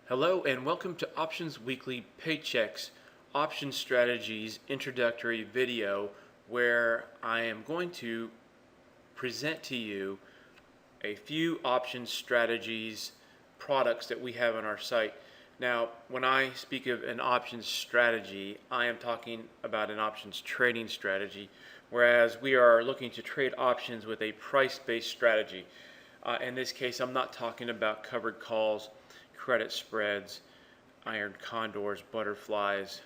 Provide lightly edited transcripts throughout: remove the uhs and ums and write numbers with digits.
Hello and welcome to Options Weekly Paychecks Option Strategies introductory video, where I am going to present to you a few option strategies products that we have on our site. Now, when I speak of an options strategy, I am talking about an options trading strategy, whereas we are looking to trade options with a price-based strategy. In this case, I'm not talking about covered calls, credit spreads, iron condors, butterflies,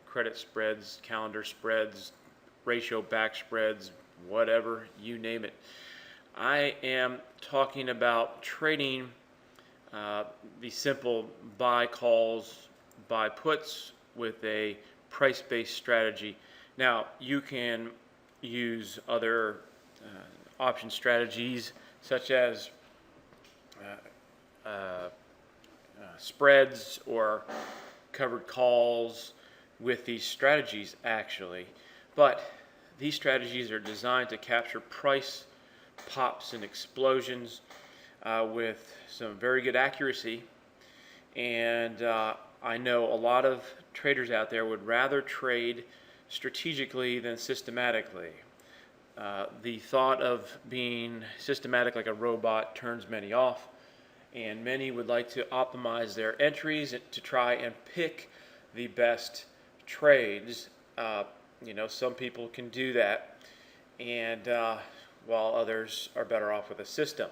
credit spreads, calendar spreads, ratio back spreads, whatever, you name it. I am talking about trading the simple buy calls, buy puts with a price-based strategy. Now, you can use other option strategies such as spreads or covered calls with these strategies actually, but these strategies are designed to capture price pops and explosions with some very good accuracy, and I know a lot of traders out there would rather trade strategically than systematically. The thought of being systematic like a robot turns many off, and many would like to optimize their entries to try and pick the best trades. Some people can do that, and while others are better off with a system.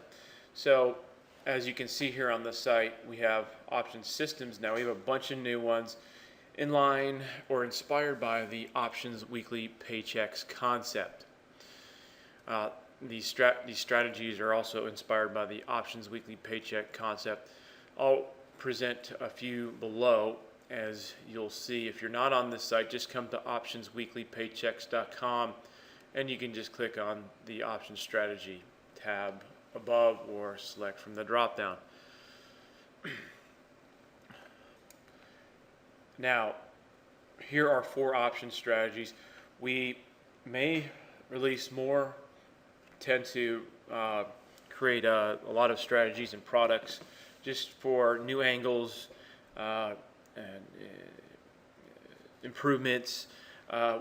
So as you can see here on the site, we have option systems now. We have a bunch of new ones in line or inspired by the Options Weekly Paychecks concept. These strategies are also inspired by the Options Weekly Paycheck concept. I'll present a few below. As you'll see, if you're not on this site, just come to optionsweeklypaychecks.com and you can just click on the option strategy tab above or select from the drop down. Now, here are 4 option strategies. We may release more, tend to create a lot of strategies and products just for new angles and improvements.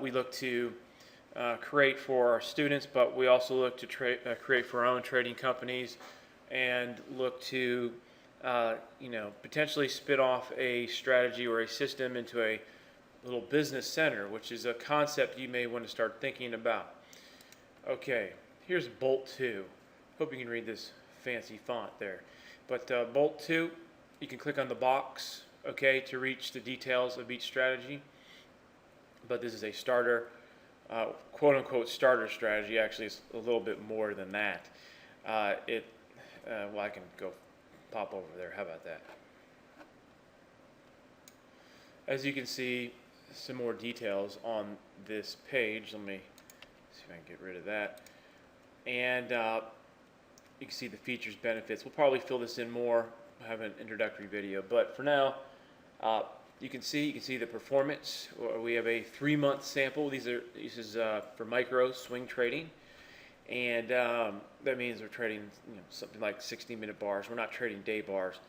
We look to create for our students, but we also look to create for our own trading companies, and look to potentially spin off a strategy or a system into a little business center, which is a concept you may want to start thinking about. Okay, here's Bolt 2. Hope you can read this fancy font there. But Bolt 2, you can click on the box, okay, to reach the details of each strategy. But this is a starter, quote-unquote starter strategy. Actually, it's a little bit more than that. Well, I can go pop over there. How about that? As you can see, some more details on this page. Let me see if I can get rid of that. And you can see the features, benefits. We'll probably fill this in more. I have an introductory video, but for now, you can see the performance. We have a 3-month sample. This is for micro swing trading, and that means we're trading something like 60-minute bars. We're not trading day bars.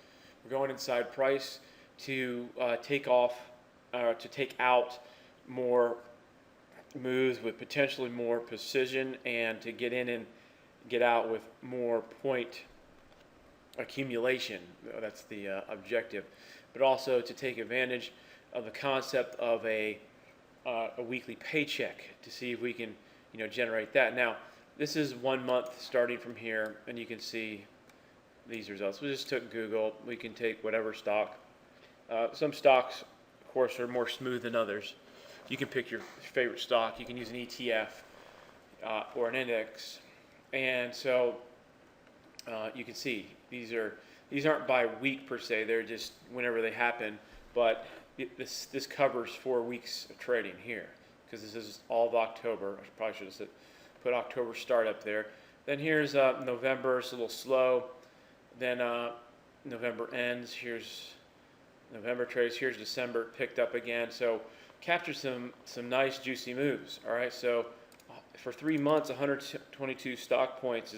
We're going inside price to take out more moves with potentially more precision, and to get in and get out with more point accumulation. That's the objective, but also to take advantage of the concept of a weekly paycheck to see if we can generate that. Now, this is 1 month starting from here, and you can see these results. We just took Google. We can take whatever stock. Some stocks, of course, are more smooth than others. You can pick your favorite stock. You can use an ETF or an index, and so you can see these aren't by week per se. They're just whenever they happen. But this covers 4 weeks of trading here, because this is all of October. I probably should have put October start up there. Then here's November. It's a little slow. Then November ends. Here's November trades. Here's December, picked up again. So capture some nice juicy moves. All right. So for 3 months, 122 stock points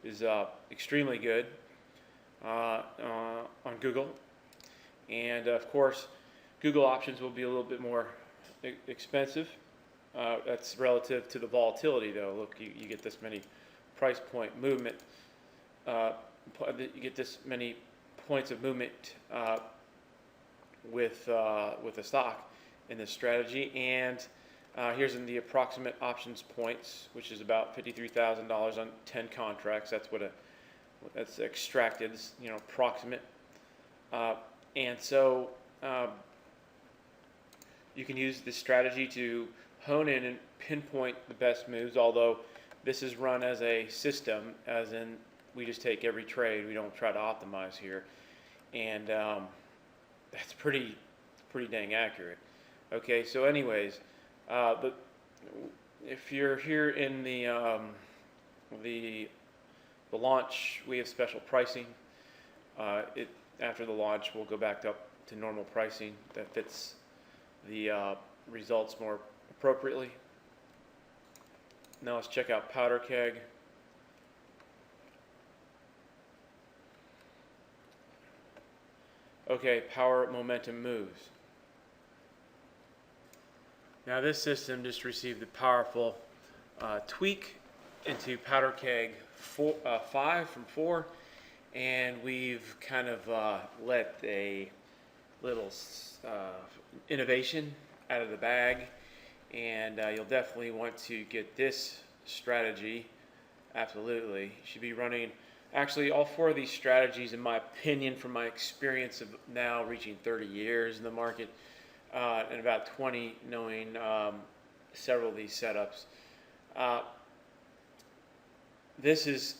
is extremely good on Google. And of course, Google options will be a little bit more expensive. That's relative to the volatility, though. Look, you get this many price point movement. You get this many points of movement with a stock in this strategy. And here's in the approximate options points, which is about $53,000 on 10 contracts. That's extracted, approximate. And so you can use this strategy to hone in and pinpoint the best moves, although this is run as a system, as in we just take every trade. We don't try to optimize here. And that's pretty dang accurate. Okay, so anyways, if you're here in the launch, we have special pricing. After the launch, we'll go back up to normal pricing that fits the results more appropriately. Now let's check out Powder Keg. Okay, power momentum moves. Now this system just received a powerful tweak into Powder Keg 5 from 4, and we've kind of let a little innovation out of the bag, and you'll definitely want to get this strategy. Absolutely, you should be running actually all 4 of these strategies, in my opinion, from my experience of now reaching 30 years in the market, and about 20 knowing several of these setups.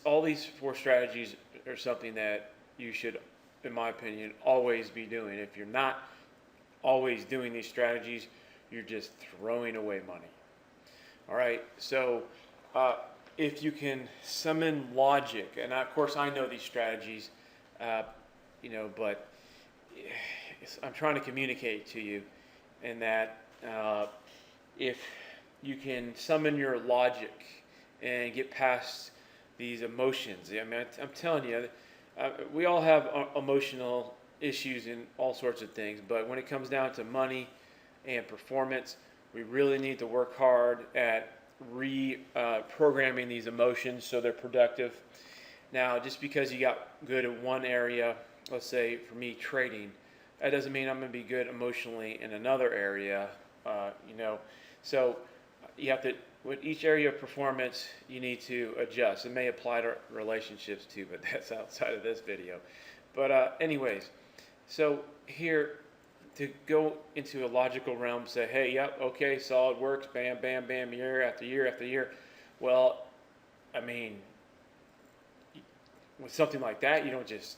All these 4 strategies are something that you should, in my opinion, always be doing. If you're not always doing these strategies, you're just throwing away money. All right, so if you can summon logic, and of course I know these strategies, but I'm trying to communicate to you in that if you can summon your logic and get past these emotions. I mean, I'm telling you, we all have emotional issues in all sorts of things, but when it comes down to money and performance, we really need to work hard at reprogramming these emotions so they're productive. Now, just because you got good at one area, let's say for me trading, that doesn't mean I'm going to be good emotionally in another area. So you have to, with each area of performance, you need to adjust. It may apply to relationships too, but that's outside of this video. But anyways, so here, to go into a logical realm, say, hey, yep, okay, solid works, bam, bam, bam, year after year after year. Well, I mean, with something like that, you don't just,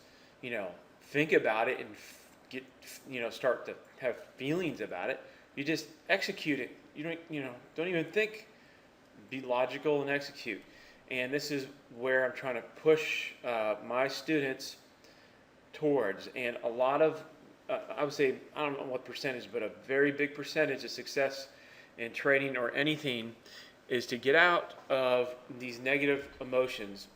think about it and start to have feelings about it. You just execute it. You don't even think. Be logical and execute. And this is where I'm trying to push my students towards. And a lot of, I would say, I don't know what percentage, but a very big percentage of success in trading or anything is to get out of these negative emotions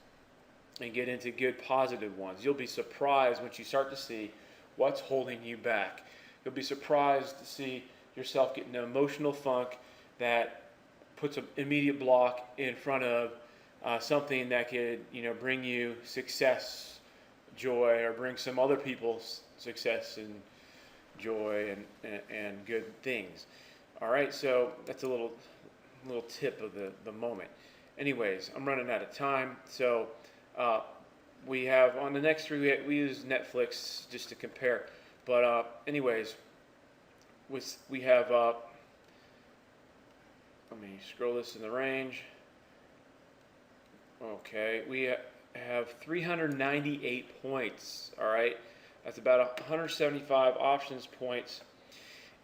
and get into good positive ones. You'll be surprised once you start to see what's holding you back. You'll be surprised to see yourself get in an emotional funk that puts an immediate block in front of something that could, bring you success, joy, or bring some other people's success and joy and good things. All right, so that's a little tip of the moment. Anyways, I'm running out of time, so we have on the next 3 we use Netflix just to compare. But anyways, we have. Let me scroll this in the range. Okay, we have 398 points. All right, that's about 175 options points,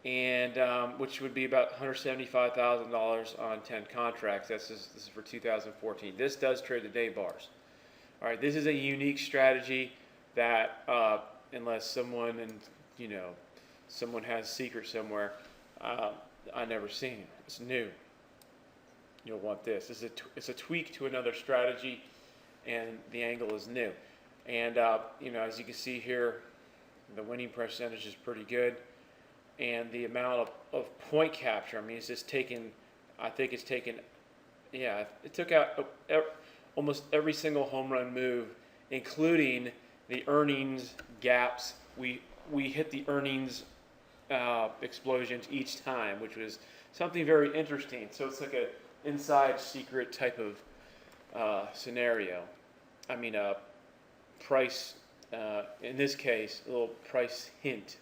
and which would be about $175,000 on 10 contracts. This is for 2014. This does trade the day bars. All right, this is a unique strategy that unless someone someone has a secret somewhere, I never seen it. It's new. You'll want this. It's a tweak to another strategy, and the angle is new. And as you can see here, The winning percentage is pretty good, and the amount of point capture. I mean, it's just taken. I think it's taken. Yeah, it took out almost every single home run move, including the earnings gaps. We hit the earnings explosions each time, which was something very interesting. So it's like a inside secret type of scenario. I mean, price, in this case, a little price hint.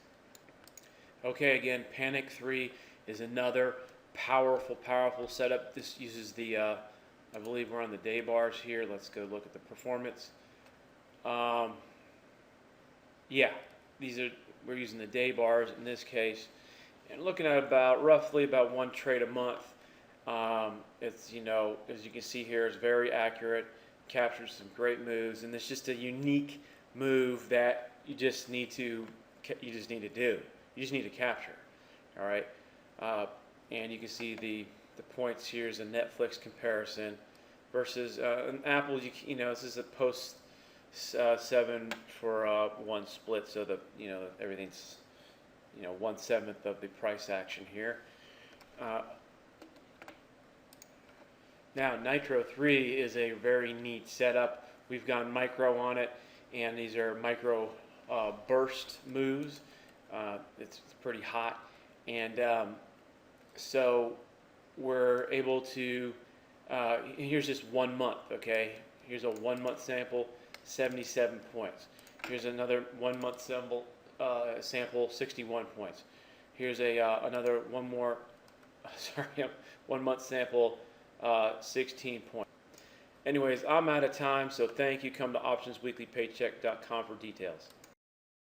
Okay, again, Panic 3 is another powerful setup. This uses the, I believe we're on the day bars here. Let's go look at the performance. Yeah, we're using the day bars in this case, and looking at roughly about one trade a month. It's, as you can see here, it's very accurate, captures some great moves, and it's just a unique move that you just need to do. You just need to capture. All right, and you can see the points here is a Netflix comparison versus an Apple. This is a post 7 for 1 split, so everything's 1/7 of the price action here. Now, Nitro 3 is a very neat setup. We've gone micro on it, and these are micro burst moves. It's pretty hot, and so we're able to, here's just 1 month, okay? Here's a 1 month sample, 77 points. Here's another 1 month sample, 61 points. Here's another 1 month sample, 16 points. Anyways, I'm out of time, so thank you. Come to optionsweeklypaycheck.com for details.